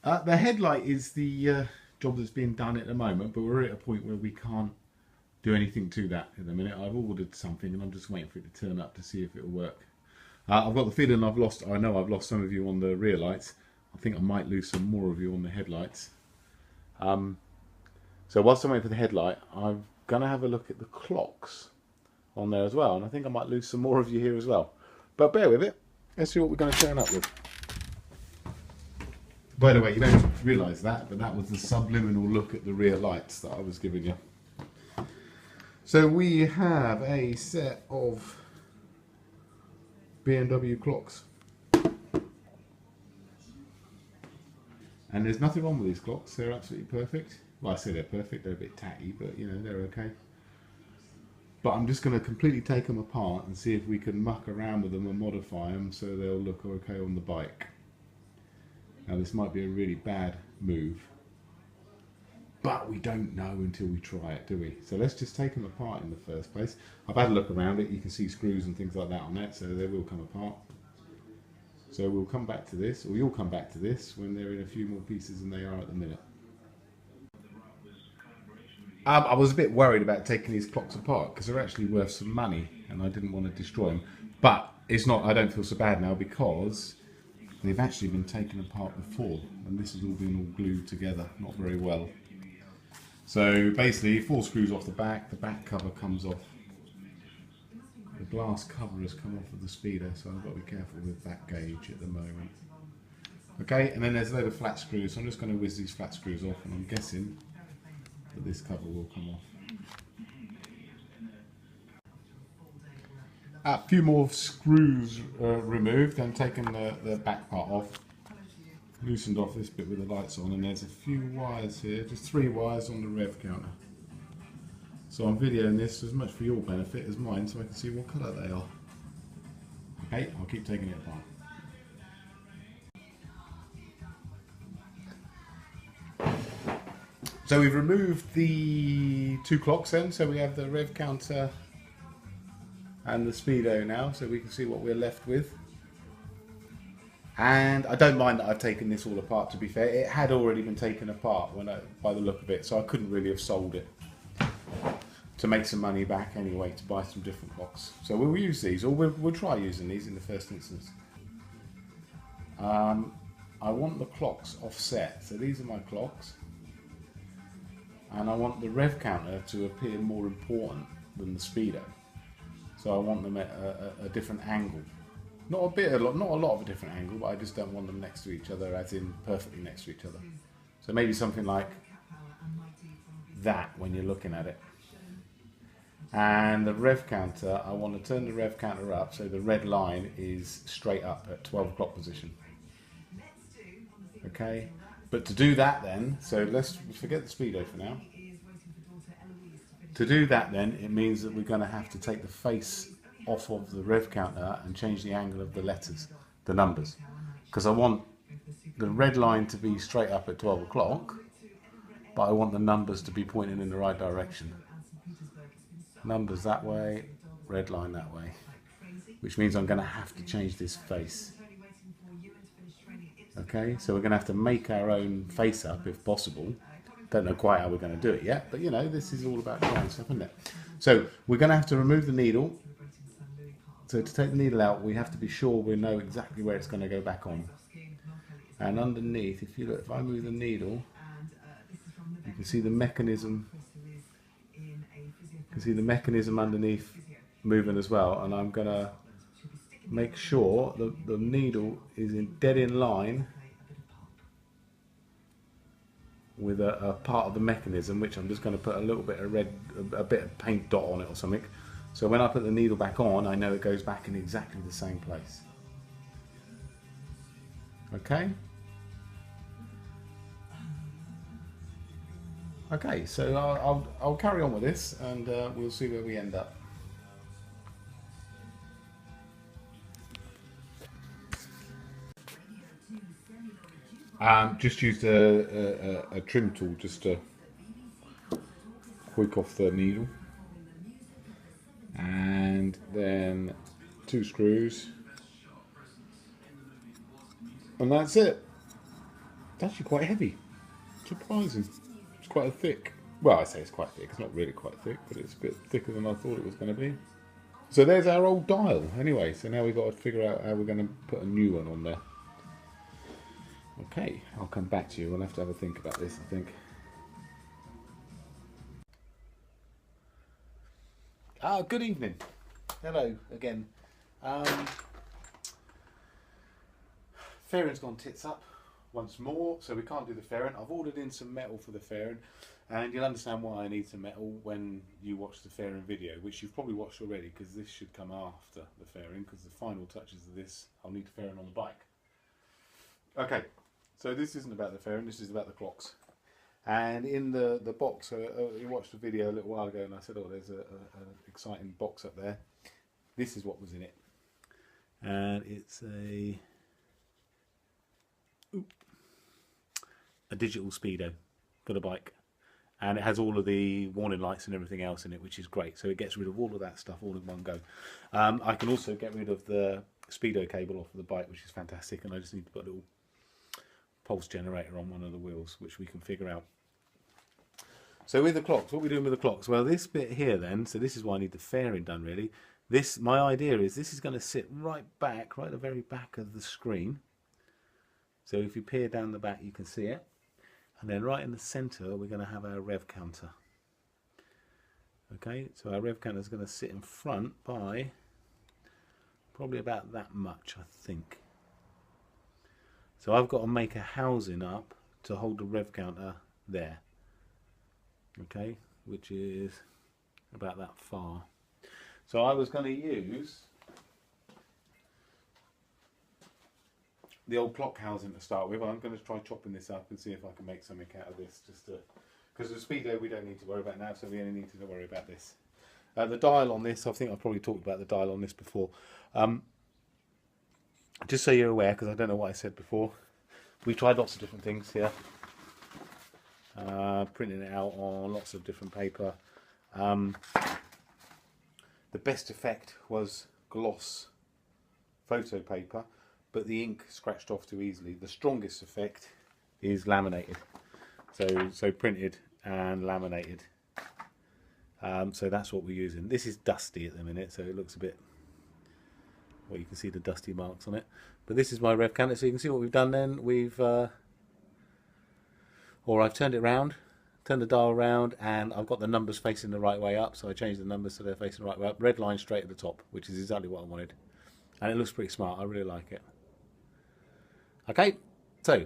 The headlight is the job that's being done at the moment, but we're at a point where we can't do anything to that at the minute. I've ordered something and I'm just waiting for it to turn up to see if it'll work. I've got the feeling I know I've lost some of you on the rear lights. I think I might lose some more of you on the headlights. So whilst I'm waiting for the headlight, I'm going to have a look at the clocks on there as well. And I think I might lose some more of you here as well. But bear with it. Let's see what we're going to turn up with. By the way, you don't realise that, but that was the subliminal look at the rear lights that I was giving you. So we have a set of B&W clocks. And there's nothing wrong with these clocks. They're absolutely perfect. Well, I say they're perfect. They're a bit tatty, but you know, they're okay. But I'm just going to completely take them apart and see if we can muck around with them and modify them so they'll look okay on the bike. Now this might be a really bad move, but we don't know until we try it, do we? So let's just take them apart in the first place. I've had a look around it. You can see screws and things like that on it, so they will come apart. So we'll come back to this, or you'll come back to this when they're in a few more pieces than they are at the minute. I was a bit worried about taking these clocks apart because they're actually worth some money and I didn't want to destroy them. But it's not, I don't feel so bad now because they've actually been taken apart before and this has all been all glued together, not very well. So basically 4 screws off the back cover comes off. The glass cover has come off of the speedo, so I've got to be careful with that gauge at the moment. Okay, and then there's a load of flat screws, so I'm just going to whiz these flat screws off and I'm guessing that this cover will come off. A few more screws removed and taken the back part off. Loosened off this bit with the lights on, and there's a few wires here, just 3 wires on the rev counter. So I'm videoing this as much for your benefit as mine so I can see what colour they are. Okay, I'll keep taking it apart. So we've removed the 2 clocks then, so we have the rev counter and the speedo now, so we can see what we're left with. And I don't mind that I've taken this all apart, to be fair. It had already been taken apart by the look of it, so I couldn't really have sold it to make some money back anyway, to buy some different clocks. So we'll use these, or we'll try using these in the first instance. I want the clocks offset, so these are my clocks. And I want the rev counter to appear more important than the speedo. So I want them at a different angle. Not a lot of a different angle, but I just don't want them next to each other, as in perfectly next to each other. So maybe something like that when you're looking at it. And the rev counter, I want to turn the rev counter up so the red line is straight up at 12 o'clock position. Okay, but to do that then, so let's forget the speedo for now. To do that then, it means that we're going to have to take the face off of the rev counter and change the angle of the letters, the numbers. Because I want the red line to be straight up at 12 o'clock, but I want the numbers to be pointing in the right direction. Numbers that way, red line that way. Which means I'm going to have to change this face. Okay, so we're going to have to make our own face up if possible. Don't know quite how we're going to do it yet, but you know, this is all about trying stuff, isn't it? So we're going to have to remove the needle. So to take the needle out, we have to be sure we know exactly where it's going to go back on. And underneath, if you look, if I move the needle, you can see the mechanism. You can see the mechanism underneath moving as well. And I'm going to make sure that the needle is dead in line with a part of the mechanism, which I'm just going to put a little bit of red, a bit of paint dot on it or something. So when I put the needle back on, I know it goes back in exactly the same place. Okay? Okay, so I'll carry on with this and we'll see where we end up. Just used a trim tool just to quick off the needle. And then 2 screws. And that's it. It's actually quite heavy. Surprising. It's quite thick. Well, I say it's quite thick. It's not really quite thick, but it's a bit thicker than I thought it was going to be. So there's our old dial. Anyway, so now we've got to figure out how we're going to put a new one on there. Okay, I'll come back to you. We'll have to have a think about this, I think. Good evening. Hello again. Fairing's gone tits up once more, so we can't do the fairing. I've ordered in some metal for the fairing, and you'll understand why I need some metal when you watch the fairing video, which you've probably watched already, because this should come after the fairing, because the final touches of this, I'll need fairing on the bike. Okay, so this isn't about the fairing, this is about the clocks. And in the box, you watched the video a little while ago and I said, oh, there's an exciting box up there. This is what was in it. And it's a digital speedo for the bike. And it has all of the warning lights and everything else in it, which is great. So it gets rid of all of that stuff all in one go. I can also get rid of the speedo cable off of the bike, which is fantastic. And I just need to put a little pulse generator on one of the wheels, which we can figure out. So with the clocks, what are we doing with the clocks? Well, this bit here then, so this is why I need the fairing done really. My idea is this is going to sit right back, right at the very back of the screen. So if you peer down the back, you can see it. And then right in the center, we're going to have our rev counter. Okay, so our rev counter is going to sit in front by probably about that much, I think. So I've got to make a housing up to hold the rev counter there. Okay, which is about that far. So I was going to use the old clock housing to start with. I'm going to try chopping this up and see if I can make something out of this, just to, because the speedo we don't need to worry about now, so we only need to worry about this. The dial on this, I think I've probably talked about the dial on this before. Just so you're aware, because I don't know what I said before, we tried lots of different things here. Printing it out on lots of different paper. The best effect was gloss photo paper, but the ink scratched off too easily. The strongest effect is laminated, so printed and laminated. So that's what we're using. This is dusty at the minute, so it looks a bit, well, you can see the dusty marks on it. But this is my rev counter, so you can see what we've done then. I've turned it around, turned the dial around, and I've got the numbers facing the right way up, so I changed the numbers so they're facing the right way up. Red line straight at the top, which is exactly what I wanted. And it looks pretty smart, I really like it. Okay, so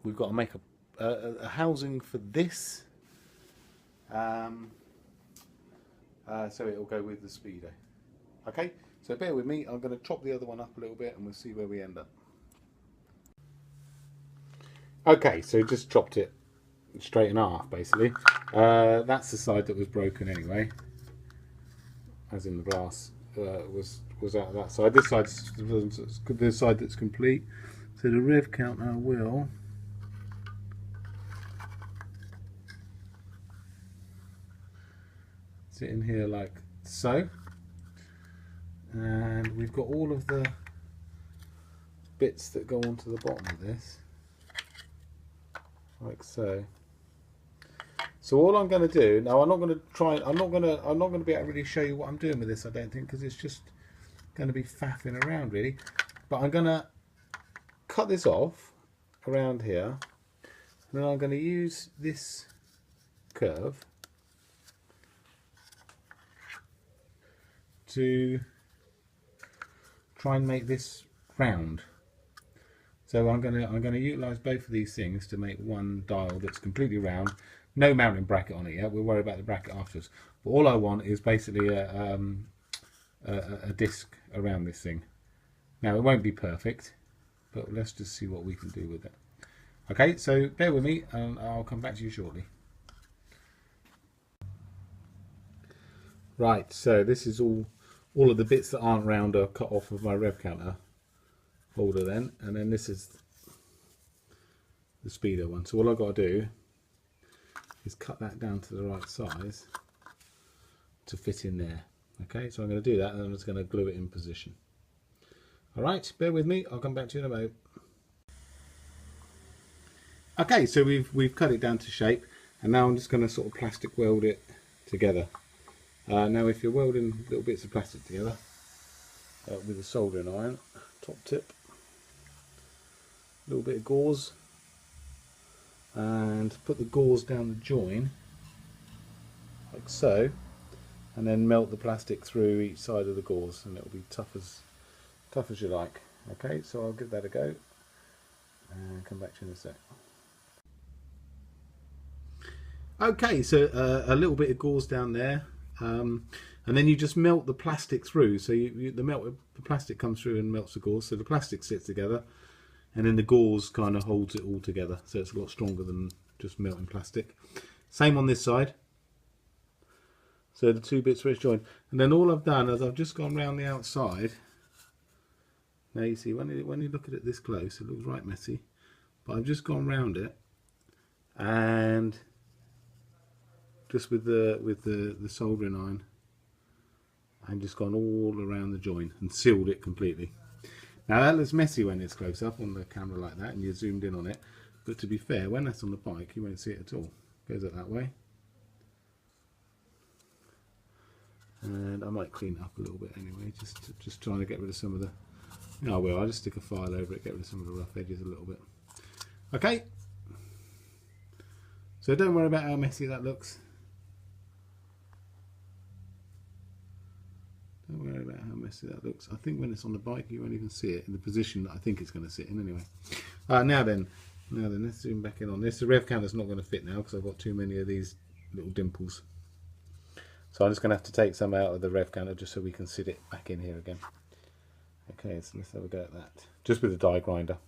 we've got to make a housing for this. So it will go with the speedo. Okay, so bear with me, I'm going to chop the other one up a little bit and we'll see where we end up. Okay, so just chopped it straight in half basically. That's the side that was broken anyway, as in the glass was out of that side. This side's the side that's complete. So the rev counter will sit in here like so, and we've got all of the bits that go onto the bottom of this like so. So all I'm going to do now, I'm not going to be able to really show you what I'm doing with this, I don't think, because it's just going to be faffing around really. But I'm going to cut this off around here, and then I'm going to use this curve to try and make this round. So I'm going to utilise both of these things to make one dial that's completely round. No mounting bracket on it yet. We'll worry about the bracket afterwards. But all I want is basically a disc around this thing. Now it won't be perfect, but let's just see what we can do with it. Okay, so bear with me and I'll come back to you shortly. Right, so this is all of the bits that aren't round are cut off of my rev counter holder then, and then this is the speedo one. So all I've got to do is cut that down to the right size to fit in there. Okay, so I'm going to do that and I'm just going to glue it in position. Alright, bear with me, I'll come back to you in a moment. Okay, so we've cut it down to shape, and now I'm just going to sort of plastic weld it together. Now if you're welding little bits of plastic together with a soldering iron, top tip, a little bit of gauze, and put the gauze down the join like so, and then melt the plastic through each side of the gauze, and it'll be tough as you like. Okay, so I'll give that a go and come back to you in a sec. Okay, so a little bit of gauze down there, and then you just melt the plastic through. So the plastic comes through and melts the gauze, so the plastic sits together, and then the gauze kind of holds it all together, so it's a lot stronger than just melting plastic. Same on this side. So the two bits where it's joined, and then all I've done is I've just gone round the outside. Now you see when you look at it this close, it looks right messy, but I've just gone round it, and just with the soldering iron, I've just gone all around the join and sealed it completely. Now that looks messy when it's close up on the camera like that and you're zoomed in on it, but to be fair, when that's on the bike you won't see it at all. Goes up that way. And I might clean it up a little bit anyway, just trying to get rid of some of the... No, I'll just stick a file over it, get rid of some of the rough edges a little bit. Okay. So don't worry about how messy that looks. Don't worry about how messy that looks. I think when it's on the bike you won't even see it in the position that I think it's going to sit in anyway. Now then, let's zoom back in on this. The rev counter's not going to fit now because I've got too many of these little dimples. So I'm just going to have to take some out of the rev counter just so we can sit it back in here again. Okay, so let's have a go at that. Just with a die grinder.